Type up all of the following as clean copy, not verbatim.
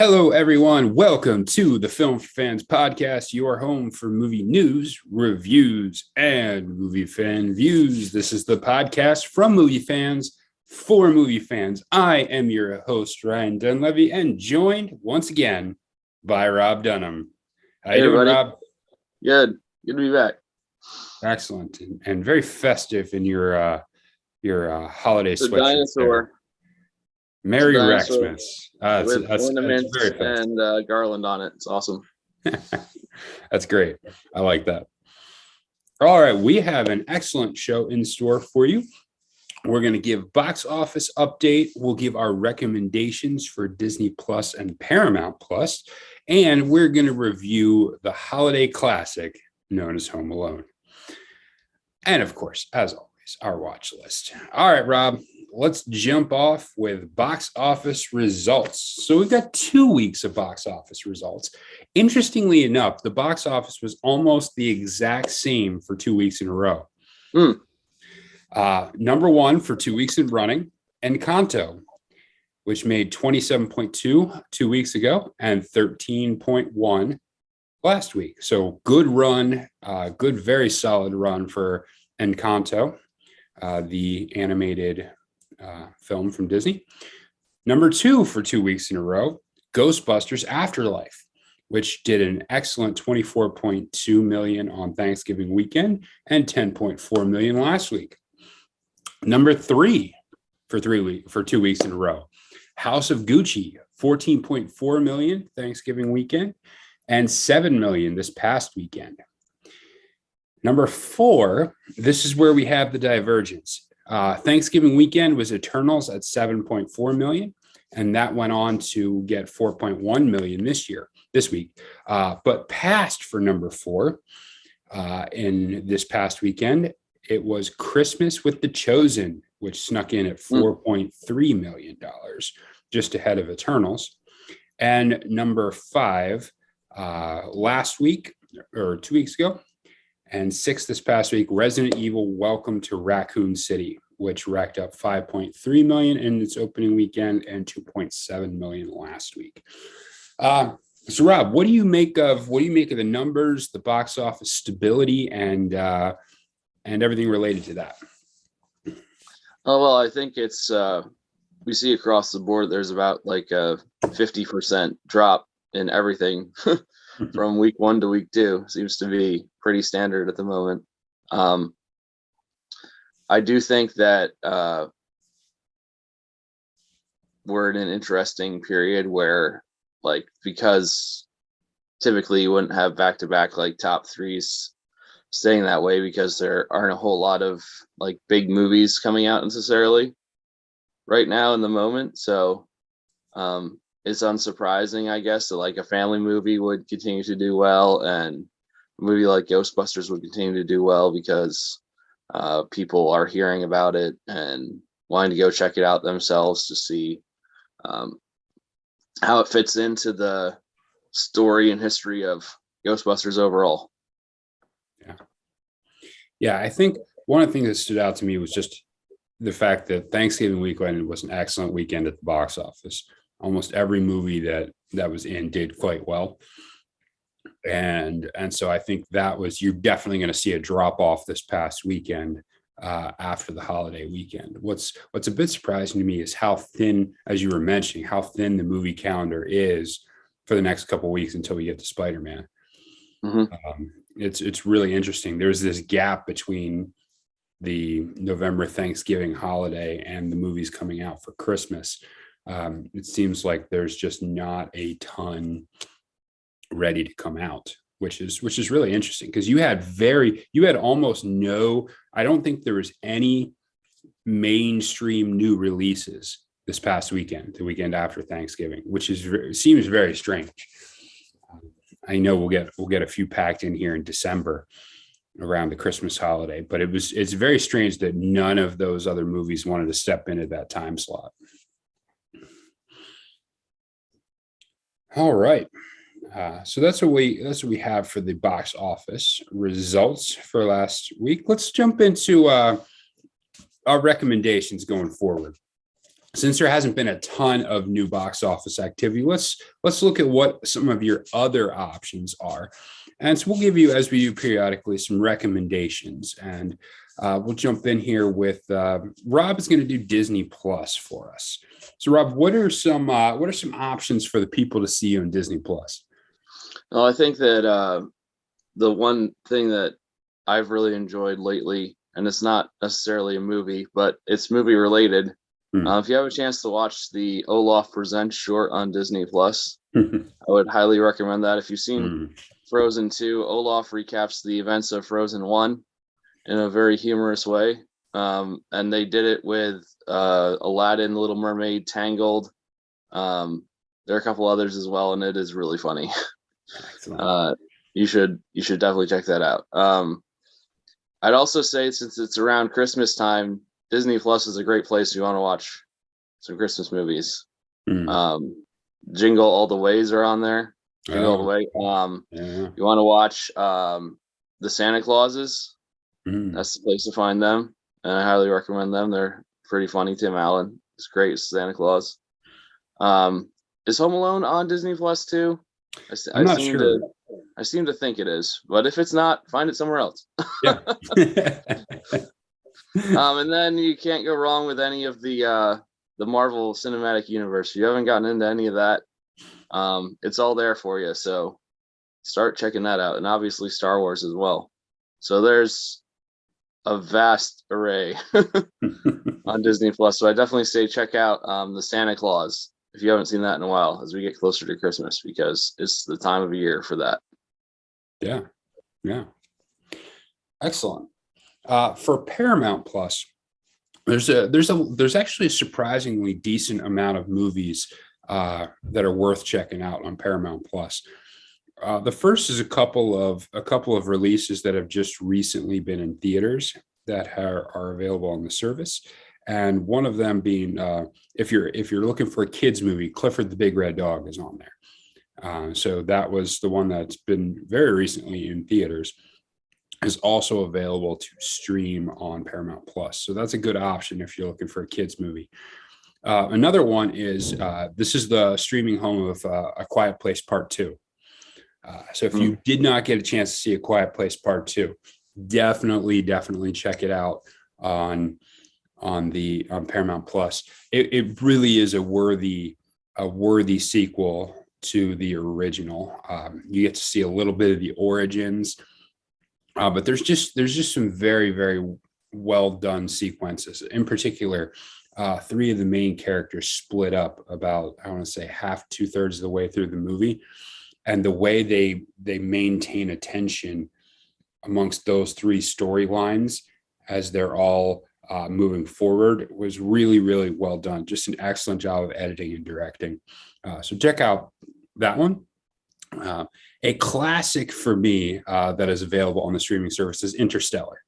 Hello, everyone. Welcome to the Film for Fans podcast, your home for movie news, reviews, and movie fan views. This is the podcast from movie fans for movie fans. I am your host, Ryan Dunlevy, and joined once again by Rob Dunham. How you doing, Rob? Good. Good to be back. Excellent, and very festive in your holiday The sweatshirt. dinosaur. Merry Wrecksmiths. With ornaments and garland on it. It's awesome. That's great. I like that. All right. We have an excellent show in store for you. We're going to give box office update. We'll give our recommendations for Disney Plus and Paramount Plus. And we're going to review the holiday classic known as Home Alone. And of course, as always, our watch list. All right, Rob. Let's jump off with box office results. So we've got 2 weeks of box office results. Interestingly enough, the box office was almost the exact same for 2 weeks in a row. Number one for 2 weeks in running, Encanto, which made 27.2 2 weeks ago and 13.1 last week. So good run, good, very solid run for Encanto, the animated film from Disney. Number two for 2 weeks in a row, Ghostbusters Afterlife, which did an excellent 24.2 million on Thanksgiving weekend and 10.4 million last week. Number three for 2 weeks in a row, House of Gucci, 14.4 million Thanksgiving weekend and 7 million this past weekend. Number four, this is where we have the divergence. Thanksgiving weekend was Eternals at 7.4 million, and that went on to get 4.1 million this week. But passed for number four in this past weekend, it was Christmas with the Chosen, which snuck in at $4.3 million, just ahead of Eternals. And number five last week or 2 weeks ago, and six this past week, Resident Evil Welcome to Raccoon City, which racked up 5.3 million in its opening weekend and 2.7 million last week. So Rob, what do you make of the numbers, the box office stability, and everything related to that? Oh, well, I think it's we see across the board there's about like a 50% drop in everything from week one to week two. Seems to be pretty standard at the moment. I do think that we're in an interesting period where, like, because typically you wouldn't have back-to-back like top threes staying that way because there aren't a whole lot of like big movies coming out necessarily right now in the moment. So it's unsurprising, I guess, that like a family movie would continue to do well, and a movie like Ghostbusters would continue to do well because people are hearing about it and wanting to go check it out themselves to see how it fits into the story and history of Ghostbusters overall. Yeah, I think one of the things that stood out to me was just the fact that Thanksgiving weekend was an excellent weekend at the box office. Almost every movie that was in did quite well. And so I think you're definitely going to see a drop off this past weekend after the holiday weekend. What's a bit surprising to me is how thin, as you were mentioning, how thin the movie calendar is for the next couple of weeks until we get to Spider-Man. It's really interesting. There's this gap between the November Thanksgiving holiday and the movies coming out for Christmas. It seems like there's just not a ton ready to come out, which is really interesting because you had almost no, I don't think there was any mainstream new releases this past weekend, the weekend after Thanksgiving, which seems very strange. I know we'll get a few packed in here in December around the Christmas holiday, but it's very strange that none of those other movies wanted to step into that time slot. All right. So that's what we have for the box office results for last week. Let's jump into our recommendations going forward. since there hasn't been a ton of new box office activity, let's look at what some of your other options are. And so we'll give you, as we do periodically, some recommendations. And we'll jump in here with Rob is going to do Disney Plus for us. So Rob, what are some options for the people to see on Disney Plus? Well, I think that the one thing that I've really enjoyed lately, and it's not necessarily a movie, but it's movie related. If you have a chance to watch the Olaf Presents short on Disney Plus, I would highly recommend that. If you've seen Frozen 2, Olaf recaps the events of Frozen 1 in a very humorous way. And they did it with Aladdin, Little Mermaid, Tangled. There are a couple others as well, and it is really funny. You should definitely check that out. I'd also say, since it's around Christmas time, Disney Plus is a great place if you want to watch some Christmas movies. Jingle All the Ways are on there. Jingle All the Way. You want to watch the Santa Clauses? That's the place to find them, and I highly recommend them. They're pretty funny. Tim Allen is great as Santa Claus. Is Home Alone on Disney Plus too? I'm not sure. I seem to think it is, but if it's not, find it somewhere else. Yeah. And then you can't go wrong with any of the Marvel Cinematic Universe. If you haven't gotten into any of that, it's all there for you. So start checking that out, and obviously Star Wars as well. So there's a vast array on Disney Plus. So I definitely say check out the Santa Claus if you haven't seen that in a while, as we get closer to Christmas, because it's the time of year for that. Yeah. Excellent. For Paramount Plus, there's actually a surprisingly decent amount of movies that are worth checking out on Paramount Plus. The first is a couple of releases that have just recently been in theaters that are available on the service, and one of them being if you're looking for a kids movie, Clifford the Big Red Dog is on there. So that was the one that's been very recently in theaters, is also available to stream on Paramount Plus. So that's a good option if you're looking for a kids movie. Another one is this is the streaming home of A Quiet Place Part 2. So if you did not get a chance to see A Quiet Place Part 2, definitely check it out on Paramount Plus. It really is a worthy sequel to the original. You get to see a little bit of the origins, but there's just some very, very well done sequences. In particular, three of the main characters split up about, I want to say, half, 2/3 of the way through the movie. And the way they maintain attention amongst those three storylines as they're all moving forward was really, really well done. Just an excellent job of editing and directing. So check out that one. A classic for me that is available on the streaming service is Interstellar.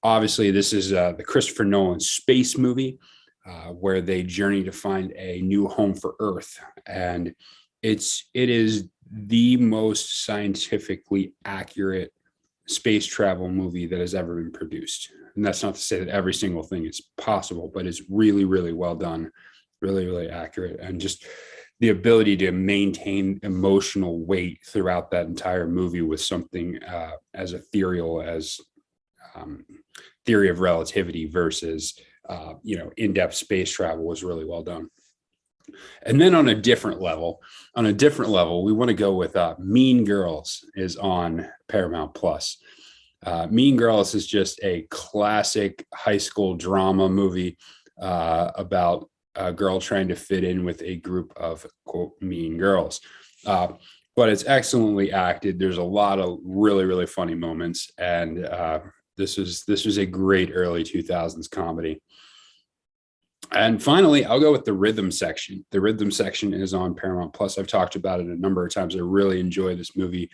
Obviously, this is the Christopher Nolan space movie where they journey to find a new home for Earth. And it is the most scientifically accurate space travel movie that has ever been produced. And that's not to say that every single thing is possible, but it's really, really well done, really, really accurate. And just the ability to maintain emotional weight throughout that entire movie with something as ethereal as theory of relativity versus, in-depth space travel was really well done. And then on a different level, we want to go with Mean Girls is on Paramount Plus. Mean Girls is just a classic high school drama movie about a girl trying to fit in with a group of, quote, mean girls. But it's excellently acted. There's a lot of really, really funny moments. And this was a great early 2000s comedy. And finally, I'll go with The Rhythm Section. The Rhythm Section is on Paramount Plus. I've talked about it a number of times. I really enjoy this movie.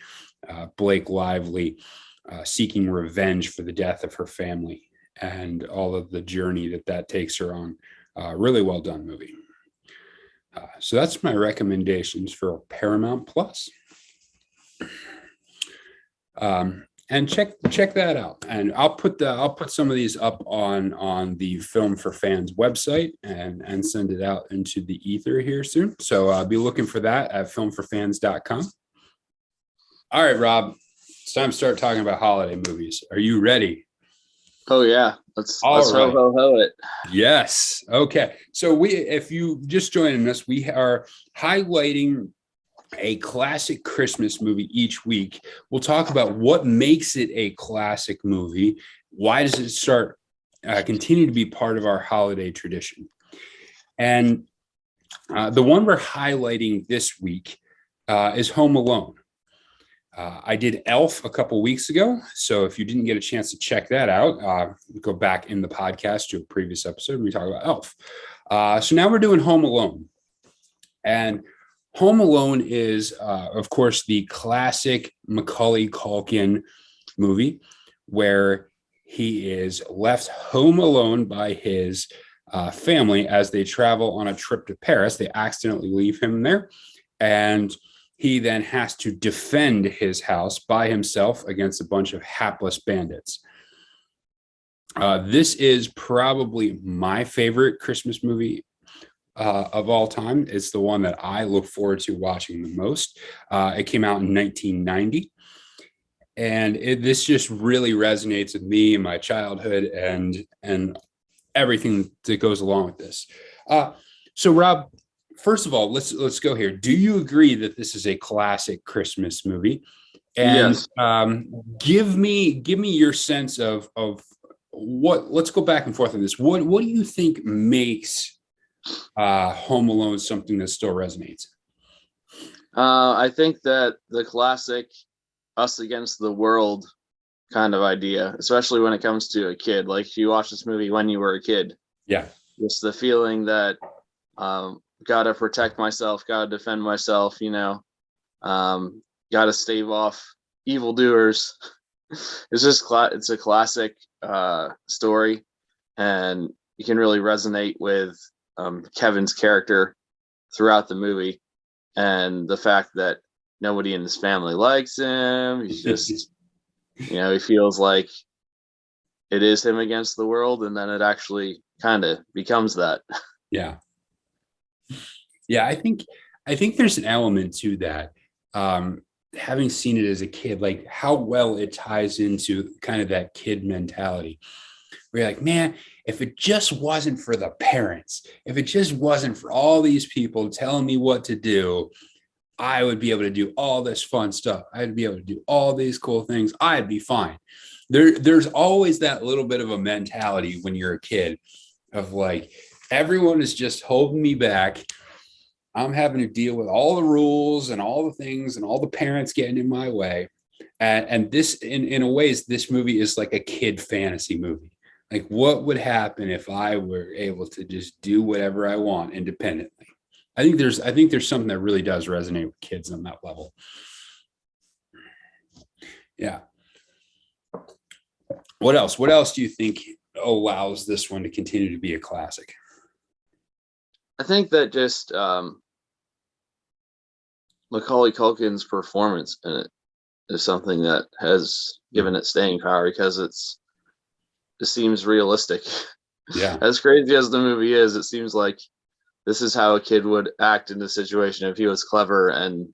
Blake Lively seeking revenge for the death of her family and all of the journey that takes her on. Really well done movie. So that's my recommendations for Paramount Plus. and check that out. And I'll put some of these up on the Film for Fans website and send it out into the ether here soon. So I'll be looking for that at filmforfans.com. All right, Rob, it's time to start talking about holiday movies. Are you ready? Oh yeah, let's All right. ho it. Yes. Okay. So if you just joining us, we are highlighting a classic Christmas movie each week. We'll talk about what makes it a classic movie. Why does it continue to be part of our holiday tradition? And the one we're highlighting this week is Home Alone. I did Elf a couple weeks ago. So if you didn't get a chance to check that out, go back in the podcast to a previous episode. We talk about Elf. So now we're doing Home Alone. And Home Alone is, of course, the classic Macaulay Culkin movie where he is left home alone by his family as they travel on a trip to Paris. They accidentally leave him there, and he then has to defend his house by himself against a bunch of hapless bandits. This is probably my favorite Christmas movie of all time. It's the one that I look forward to watching the most. It came out in 1990, and this just really resonates with me and my childhood and everything that goes along with this. So, Rob, first of all, let's go here. Do you agree that this is a classic Christmas movie? And Yes. Give me your sense of what. Let's go back and forth on this. What do you think makes Home Alone something that still resonates? I think that the classic us against the world kind of idea, especially when it comes to a kid, like you watched this movie when you were a kid. Yeah. Just the feeling that gotta protect myself, gotta defend myself, gotta stave off evildoers. It's a classic story, and you can really resonate with Kevin's character throughout the movie, and the fact that nobody in his family likes him. He's just, he feels like it is him against the world, and then it actually kind of becomes that. Yeah. I think there's an element to that. Having seen it as a kid, like how well it ties into kind of that kid mentality. Where you're like, man, if it just wasn't for the parents, if it just wasn't for all these people telling me what to do, I would be able to do all this fun stuff. I'd be able to do all these cool things. I'd be fine. There's always that little bit of a mentality when you're a kid of like, everyone is just holding me back. I'm having to deal with all the rules and all the things and all the parents getting in my way. And this, in a ways, this movie is like a kid fantasy movie. Like, what would happen if I were able to just do whatever I want independently? I think there's something that really does resonate with kids on that level. Yeah. What else? What else do you think allows this one to continue to be a classic? I think that just Macaulay Culkin's performance in it is something that has given it staying power, because it seems realistic. Yeah. As crazy as the movie is, it seems like this is how a kid would act in this situation if he was clever and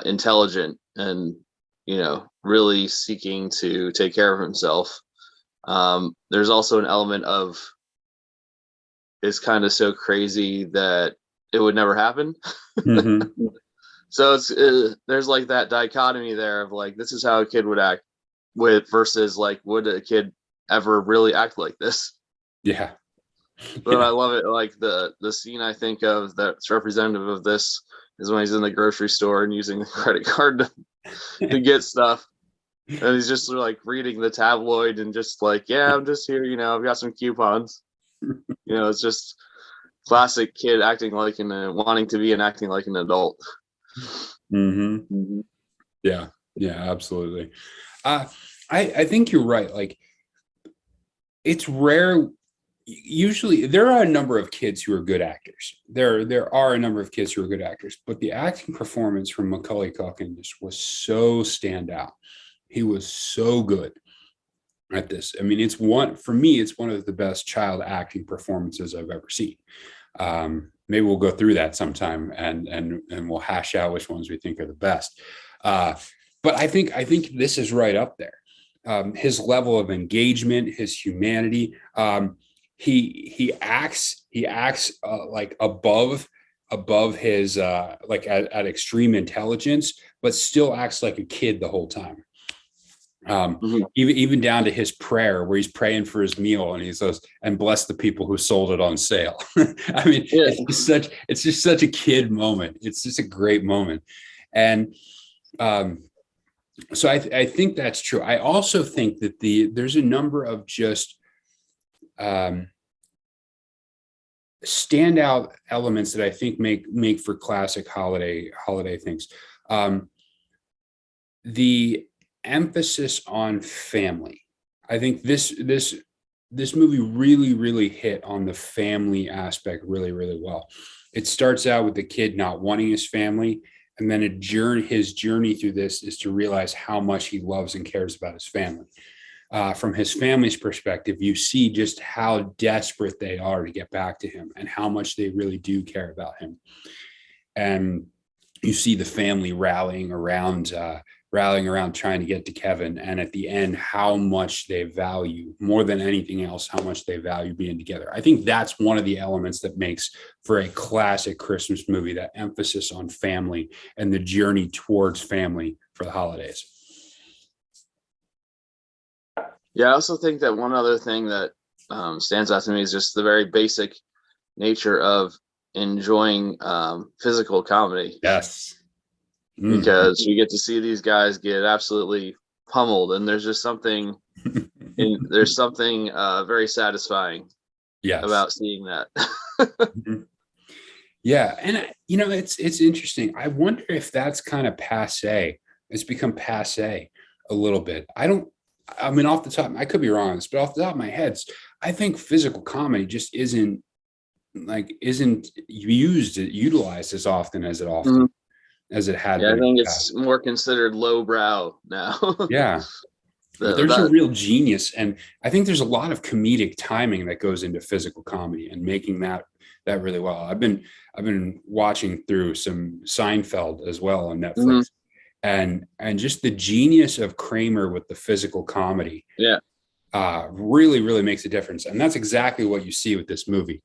intelligent and, really seeking to take care of himself. There's also an element of it's kind of so crazy that it would never happen. Mm-hmm. So there's like that dichotomy there of like, this is how a kid would act with versus like, would a kid ever really act like this? Yeah. But I love it. Like the scene I think of that's representative of this is when he's in the grocery store and using the credit card to get stuff. And he's just sort of like reading the tabloid and just like, yeah, I'm just here, I've got some coupons. It's just classic kid acting like wanting to be and acting like an adult. Mm-hmm. Yeah, absolutely. I think you're right. Like, it's rare. Usually there are a number of kids who are good actors. There are a number of kids who are good actors, but the acting performance from Macaulay Culkin just was so standout. He was so good at this. I mean, it's one of the best child acting performances I've ever seen. Maybe we'll go through that sometime and we'll hash out which ones we think are the best. But I think this is right up there. His level of engagement, his humanity. He acts like above his like at extreme intelligence, but still acts like a kid the whole time. Even down to his prayer where he's praying for his meal and he says, "And bless the people who sold it on sale." I mean, it's just such a kid moment. It's just a great moment. And so I think that's true. I also think that there's a number of just standout elements that I think make for classic holiday things. The emphasis on family. I think this movie really hit on the family aspect really well. It starts out with the kid not wanting his family, and then his journey through this is to realize how much he loves and cares about his family. From his family's perspective, you see just how desperate they are to get back to him and how much they really do care about him. And you see the family rallying around trying to get to Kevin. And at the end, how much they value, more than anything else, how much they value being together. I think that's one of the elements that makes for a classic Christmas movie, that emphasis on family and the journey towards family for the holidays. Yeah, I also think that one other thing that stands out to me is just the very basic nature of enjoying physical comedy. Yes. Because you get to see these guys get absolutely pummeled, and there's just something very satisfying about seeing that. Yeah, and it's interesting. I wonder if that's kind of passe. It's become passe a little bit. I mean, off the top, I could be wrong on this, but off the top of my head, I think physical comedy just isn't utilized as often as it had. Yeah, I think it's more considered lowbrow now. Yeah. There's a real genius, and I think there's a lot of comedic timing that goes into physical comedy and making that really well. I've been watching through some Seinfeld as well on Netflix, and just the genius of Kramer with the physical comedy, really makes a difference, and that's exactly what you see with this movie.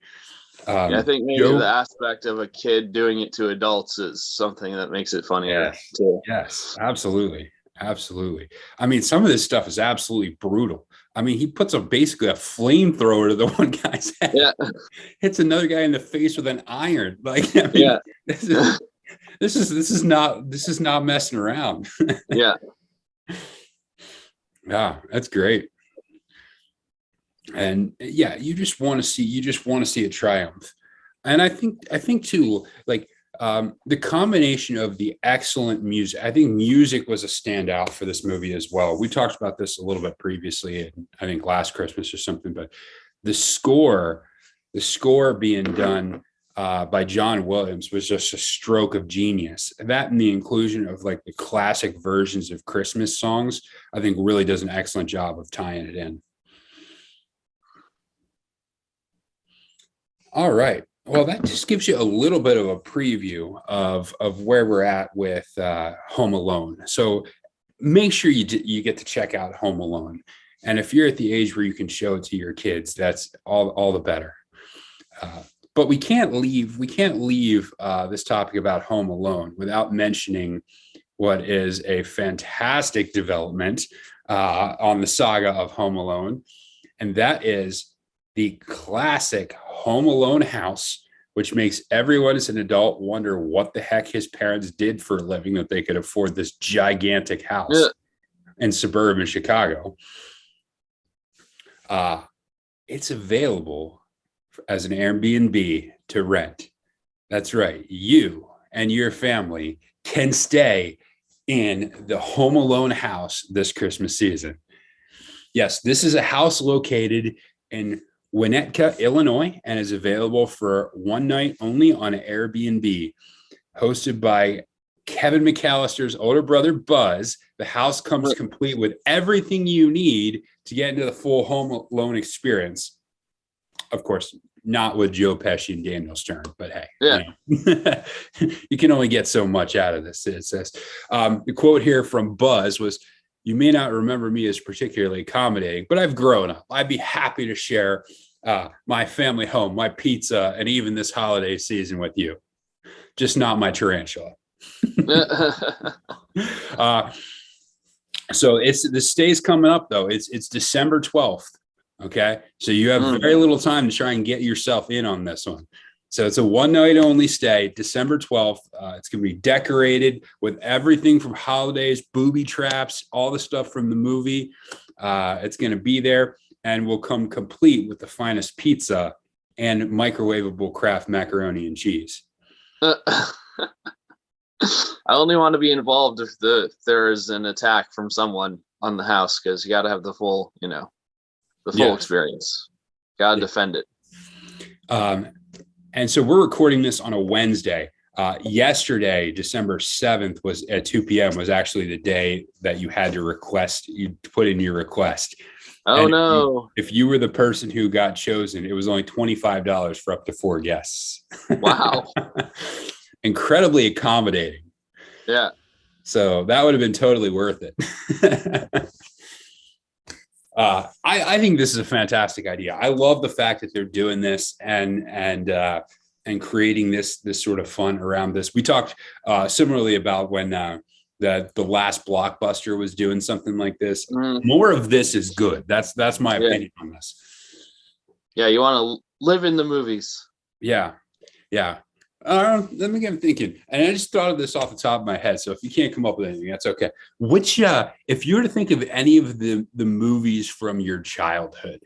I think maybe the aspect of a kid doing it to adults is something that makes it funnier too. Yes, absolutely. I mean, some of this stuff is absolutely brutal. I mean, he puts basically a flamethrower to the one guy's head. Yeah. Hits another guy in the face with an iron. Like, I mean, this is not messing around. Yeah. Yeah, that's great. And yeah, you just want to see a triumph. And I think too, like the combination of the excellent music, I think music was a standout for this movie as well. We talked about this a little bit previously, I think last Christmas or something, but the score being done by John Williams was just a stroke of genius. That and the inclusion of like the classic versions of Christmas songs, I think really does an excellent job of tying it in. All right. Well, that just gives you a little bit of a preview of where we're at with Home Alone. So make sure you get to check out Home Alone. And if you're at the age where you can show it to your kids, that's all the better. But we can't leave this topic about Home Alone without mentioning what is a fantastic development on the saga of Home Alone. And that is the classic Home Alone house, which makes everyone as an adult wonder what the heck his parents did for a living that they could afford this gigantic house in suburban Chicago. It's available as an Airbnb to rent. That's right. You and your family can stay in the Home Alone house this Christmas season. Yes, this is a house located in Winnetka, Illinois, and is available for one night only on Airbnb, hosted by Kevin McAllister's older brother, Buzz. The house comes complete with everything you need to get into the full Home Alone experience. Of course, not with Joe Pesci and Daniel Stern, but hey, Yeah. You can only get so much out of this. It says the quote here from Buzz was, "You may not remember me as particularly accommodating, but I've grown up. I'd be happy to share my family home, my pizza, and even this holiday season with you. Just not my tarantula." So the stay's coming up though. It's December 12th. Okay. So you have very little time to try and get yourself in on this one. So it's a one night only stay, December 12th. It's going to be decorated with everything from holidays, booby traps, all the stuff from the movie. It's going to be there and will come complete with the finest pizza and microwavable Kraft macaroni and cheese. I only want to be involved if there is an attack from someone on the house, because you got to have the full, experience. Got to defend it. And so we're recording this on a Wednesday. Yesterday, December 7th, was at 2 p.m. was actually the day that you had to put in your request. Oh, and no. If you were the person who got chosen, it was only $25 for up to 4 guests. Wow. Incredibly accommodating. Yeah. So that would have been totally worth it. I think this is a fantastic idea. I love the fact that they're doing this and creating this sort of fun around this. We talked similarly about when the last Blockbuster was doing something like this. More of this is good. That's my opinion on this. Yeah, you want to live in the movies. Yeah. Let me get thinking. And I just thought of this off the top of my head. So if you can't come up with anything, that's okay. If you were to think of any of the movies from your childhood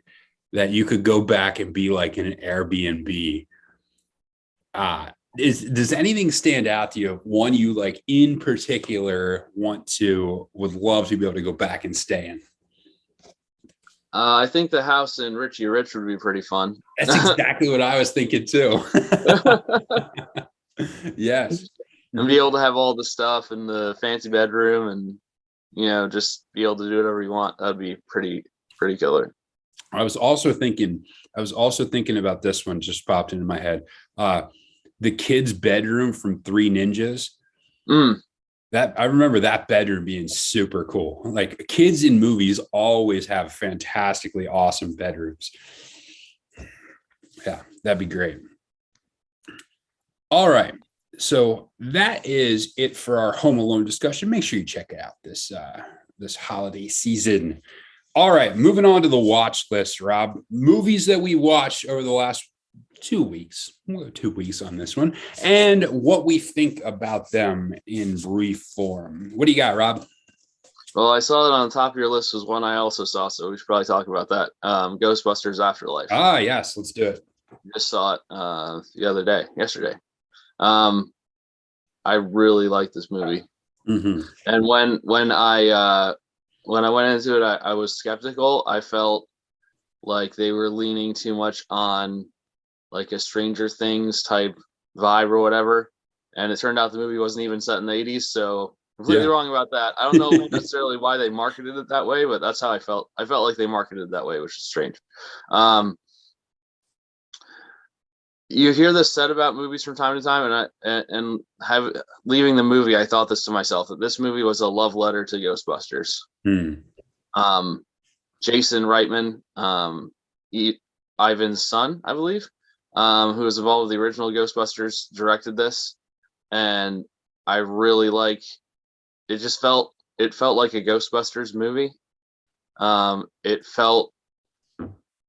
that you could go back and be like in an Airbnb, does anything stand out to you? One you like in particular would love to be able to go back and stay in? I think the house in Richie Rich would be pretty fun. That's exactly what I was thinking too. Yes. And be able to have all the stuff in the fancy bedroom and, just be able to do whatever you want. That'd be pretty killer. I was also thinking about this one, just popped into my head. The kid's bedroom from Three Ninjas. That I remember that bedroom being super cool. Like kids in movies always have fantastically awesome bedrooms. Yeah, that'd be great. All right. So that is it for our Home Alone discussion. Make sure you check it out this holiday season. All right, moving on to the watch list, Rob. Movies that we watched over the last 2 weeks. We'll go 2 weeks on this one, and what we think about them in brief form. What do you got, Rob? Well, I saw that on the top of your list was one I also saw, so we should probably talk about that. Ghostbusters Afterlife. Yes, let's do it. Just saw it yesterday. I really like this movie. And when I went into it, I was skeptical. I felt like they were leaning too much on like a Stranger Things type vibe or whatever. And it turned out the movie wasn't even set in the 80s. So completely wrong about that. I don't know necessarily why they marketed it that way, but that's how I felt. I felt like they marketed it that way, which is strange. You hear this said about movies from time to time, and leaving the movie, I thought this to myself, that this movie was a love letter to Ghostbusters. Jason Reitman, Ivan's son, I believe, who was involved with the original Ghostbusters, directed this, and I really like. It felt like a Ghostbusters movie. It felt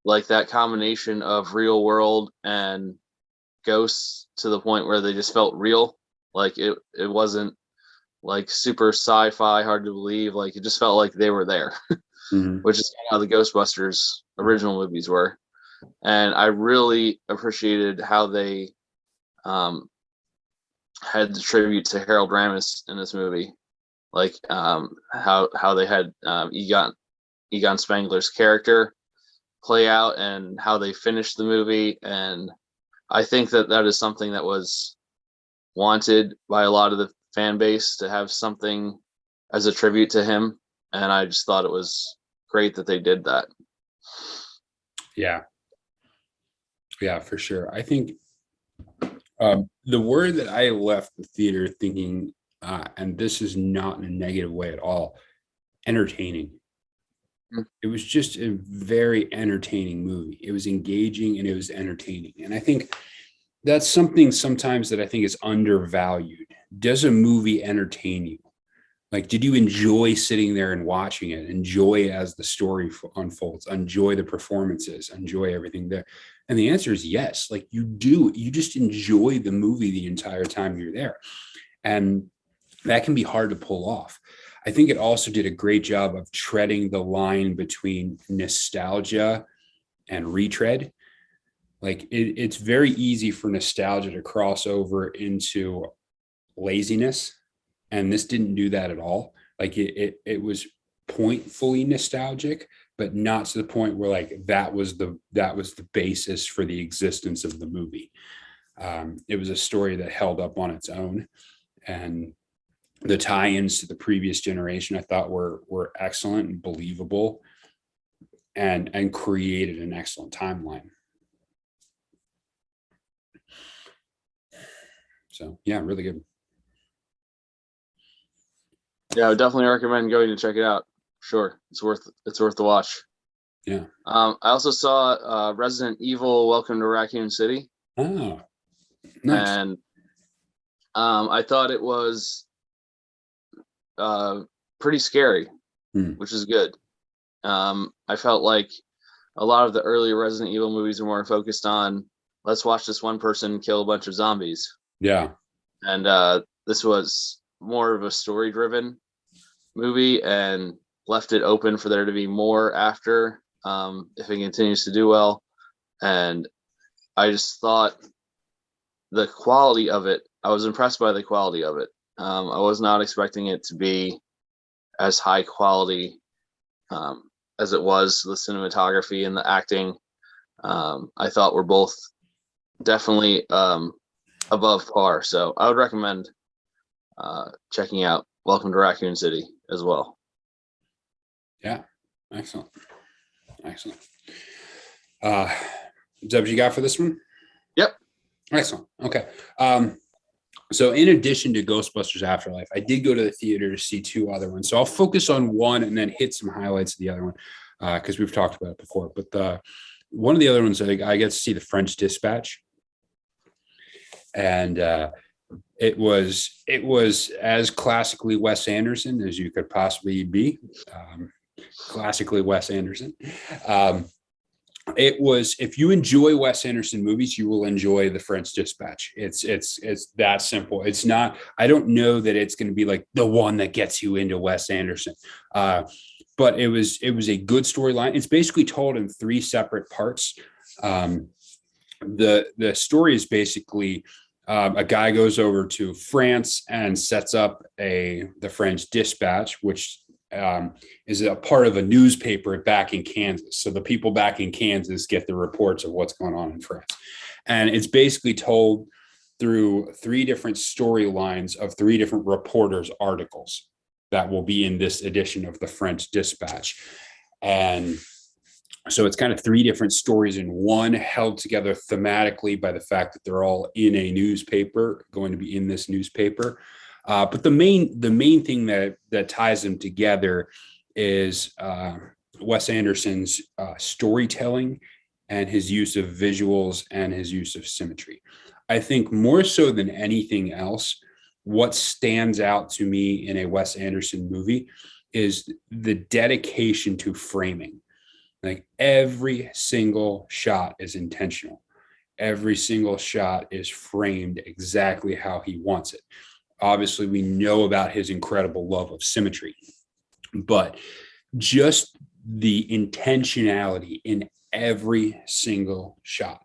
like that combination of real world and ghosts to the point where they just felt real. Like it wasn't like super sci-fi, hard to believe. Like it just felt like they were there, which is kind of how the Ghostbusters original movies were. And I really appreciated how they had the tribute to Harold Ramis in this movie. Like how they had Egon Spengler's character play out and how they finished the movie. And I think that is something that was wanted by a lot of fan base to have something as a tribute to him. And I just thought it was great that they did that. Yeah. Yeah, for sure. I think the word that I left the theater thinking, and this is not in a negative way at all, entertaining. It was just a very entertaining movie. It was engaging and it was entertaining. And I think that's something sometimes that I think is undervalued. Does a movie entertain you? Like, did you enjoy sitting there and watching it? Enjoy as the story unfolds, enjoy the performances, enjoy everything there. And the answer is yes. Like, you do, you just enjoy the movie the entire time you're there. And that can be hard to pull off. I think it also did a great job of treading the line between nostalgia and retread. Like, it's very easy for nostalgia to cross over into laziness. And this didn't do that at all. Like, it was pointfully nostalgic, but not to the point where like that was the basis for the existence of the movie. It was a story that held up on its own, and the tie-ins to the previous generation I thought were excellent and believable, and created an excellent timeline. So yeah, really good. Yeah, I would definitely recommend going to check it out. Sure, it's worth the watch. Yeah. I also saw Resident Evil: Welcome to Raccoon City. Oh, nice. And I thought it was pretty scary, which is good. I felt like a lot of the earlier Resident Evil movies were more focused on, let's watch this one person kill a bunch of zombies. Yeah. And this was more of a story-driven movie and left it open for there to be more after, if it continues to do well. And I just thought the quality of it, I was impressed by the quality of it. I was not expecting it to be as high quality as it was. The cinematography and the acting, I thought were both definitely above par. So I would recommend checking out Welcome to Raccoon City as well. Yeah, excellent. Is that what you got for this one? Yep. Excellent. Okay. So in addition to Ghostbusters Afterlife, I did go to the theater to see two other ones. So I'll focus on one and then hit some highlights of the other one, because we've talked about it before. But one of the other ones, I get to see The French Dispatch. And it was as classically Wes Anderson as you could possibly be. Classically Wes Anderson. It was, if you enjoy Wes Anderson movies, you will enjoy The French Dispatch. It's that simple. It's not, I don't know that it's going to be like the one that gets you into Wes Anderson. But it was a good storyline. It's basically told in three separate parts. The story is basically, a guy goes over to France and sets up the French Dispatch, which is a part of a newspaper back in Kansas. So the people back in Kansas get the reports of what's going on in France. And it's basically told through three different storylines of three different reporters' articles that will be in this edition of the French Dispatch. And so it's kind of three different stories in one, held together thematically by the fact that they're all in a newspaper, going to be in this newspaper. But the main thing that ties them together is Wes Anderson's storytelling and his use of visuals and his use of symmetry. I think more so than anything else, what stands out to me in a Wes Anderson movie is the dedication to framing. Like, every single shot is intentional. Every single shot is framed exactly how he wants it. Obviously, we know about his incredible love of symmetry, but just the intentionality in every single shot.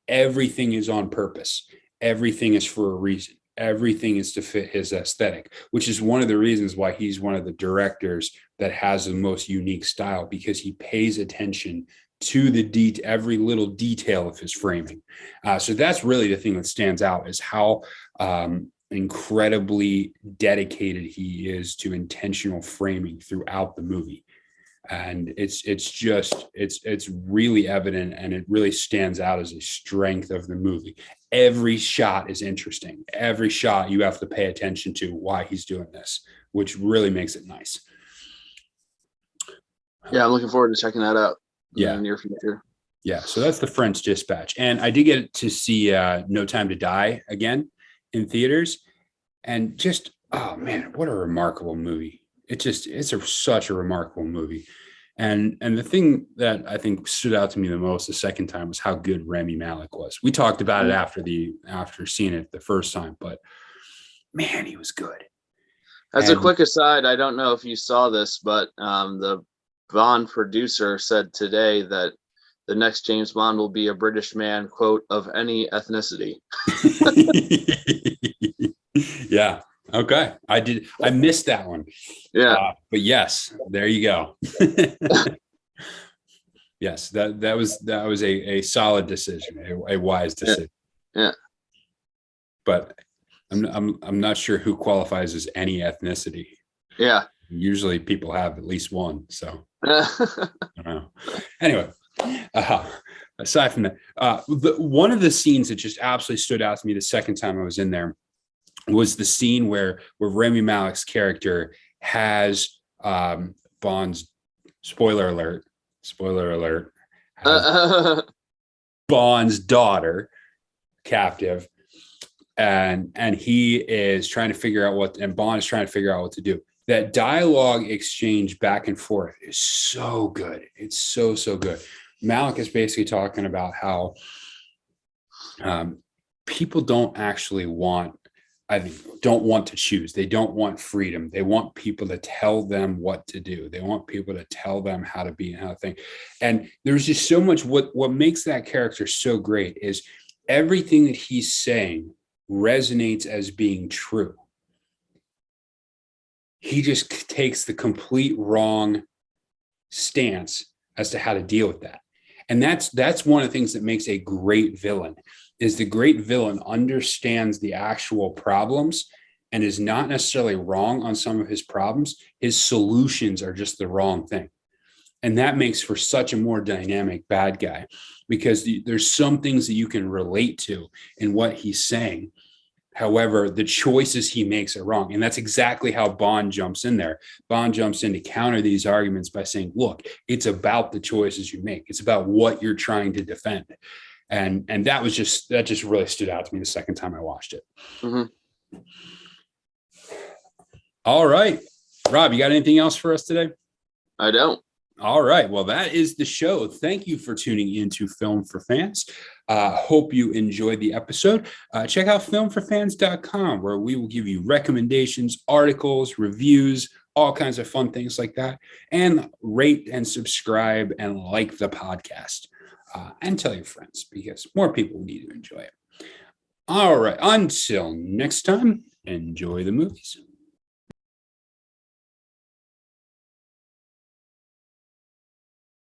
Everything is on purpose. Everything is for a reason. Everything is to fit his aesthetic, which is one of the reasons why he's one of the directors that has the most unique style, because he pays attention to every little detail of his framing. So that's really the thing that stands out, is how incredibly dedicated he is to intentional framing throughout the movie. And it's really evident, and it really stands out as a strength of the movie. Every shot is interesting. Every shot you have to pay attention to why he's doing this, which really makes it nice. Yeah, I'm looking forward to checking that out in Yeah. the near future. Yeah, so that's The French Dispatch. And I did get to see No Time to Die again in theaters. And just, oh man, what a remarkable movie. Such a remarkable movie. And the thing that I think stood out to me the most the second time was how good Rami Malek was. We talked about it after seeing it the first time, but man, he was good. As a quick aside, I don't know if you saw this, but the Bond producer said today that the next James Bond will be a British man, quote, of any ethnicity. Yeah. Okay. I missed that one. Yeah. But yes, there you go. Yes, that was a solid decision, a wise decision. Yeah. But I'm not sure who qualifies as any ethnicity. Yeah. Usually people have at least one. So I don't know. Anyway, aside from that, one of the scenes that just absolutely stood out to me the second time I was in there was the scene where Rami Malek's character has Bond's spoiler alert, has Bond's daughter captive, and he is trying to figure out and Bond is trying to figure out what to do. That dialogue exchange back and forth is so good. It's so good. Malek is basically talking about how people don't actually don't want to choose. They don't want freedom. They want people to tell them what to do. They want people to tell them how to be and how to think. And there's just so much. What makes that character so great is everything that he's saying resonates as being true. He just takes the complete wrong stance as to how to deal with that. And that's one of the things that makes a great villain. Is the great villain understands the actual problems and is not necessarily wrong on some of his problems. His solutions are just the wrong thing. And that makes for such a more dynamic bad guy, because there's some things that you can relate to in what he's saying. However, the choices he makes are wrong. And that's exactly how Bond jumps in there. Bond jumps in to counter these arguments by saying, look, it's about the choices you make. It's about what you're trying to defend. And that just really stood out to me the second time I watched it. Mm-hmm. All right, Rob, you got anything else for us today? I don't. All right. Well, that is the show. Thank you for tuning into Film for Fans. Hope you enjoyed the episode. Check out filmforfans.com, where we will give you recommendations, articles, reviews, all kinds of fun things like that. And rate and subscribe and like the podcast. And tell your friends, because more people need to enjoy it. All right. Until next time, enjoy the movies.